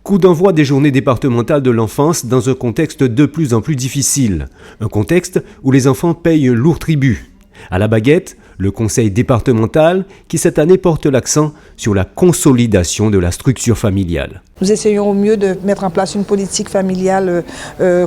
Coup d'envoi des journées départementales de l'enfance dans un contexte de plus en plus difficile. Un contexte où les enfants payent lourd tribut. À la baguette, le conseil départemental qui cette année porte l'accent sur la consolidation de la structure familiale. Nous essayons au mieux de mettre en place une politique familiale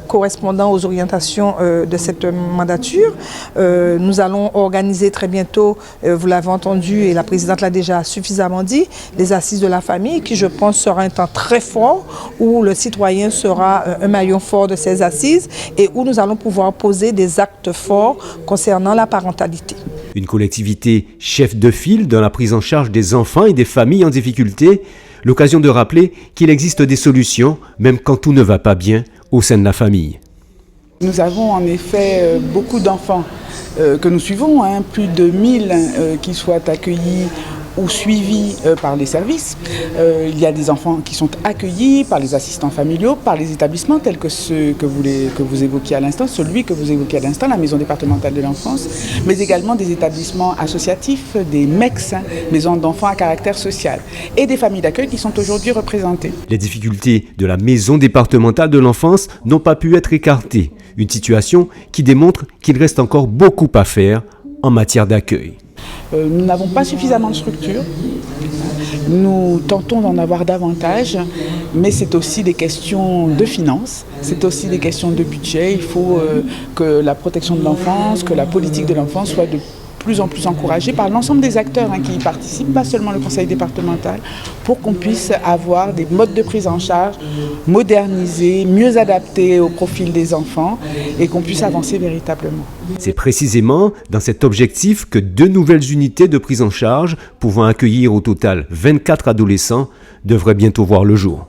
correspondant aux orientations de cette mandature. Nous allons organiser très bientôt, vous l'avez entendu et la présidente l'a déjà suffisamment dit, les assises de la famille qui je pense sera un temps très fort où le citoyen sera un maillon fort de ces assises et où nous allons pouvoir poser des actes forts concernant la parentalité. Une collectivité chef de file dans la prise en charge des enfants et des familles en difficulté, l'occasion de rappeler qu'il existe des solutions, même quand tout ne va pas bien au sein de la famille. Nous avons en effet beaucoup d'enfants que nous suivons, plus de 1000 qui soient accueillis ou suivis par les services. Il y a des enfants qui sont accueillis par les assistants familiaux, par les établissements tels que ceux que vous évoquiez à l'instant, celui que vous évoquiez à l'instant, la Maison départementale de l'enfance, mais également des établissements associatifs, des MEX, maisons d'enfants à caractère social, et des familles d'accueil qui sont aujourd'hui représentées. Les difficultés de la Maison départementale de l'enfance n'ont pas pu être écartées. Une situation qui démontre qu'il reste encore beaucoup à faire en matière d'accueil. Nous n'avons pas suffisamment de structures, nous tentons d'en avoir davantage, mais c'est aussi des questions de finances, c'est aussi des questions de budget. Il faut que la protection de l'enfance, que la politique de l'enfance soit de plus en plus encouragée par l'ensemble des acteurs qui y participent, pas seulement le conseil départemental, pour qu'on puisse avoir des modes de prise en charge modernisés, mieux adaptés au profil des enfants et qu'on puisse avancer véritablement. C'est précisément dans cet objectif que 2 nouvelles unités de prise en charge, pouvant accueillir au total 24 adolescents, devraient bientôt voir le jour.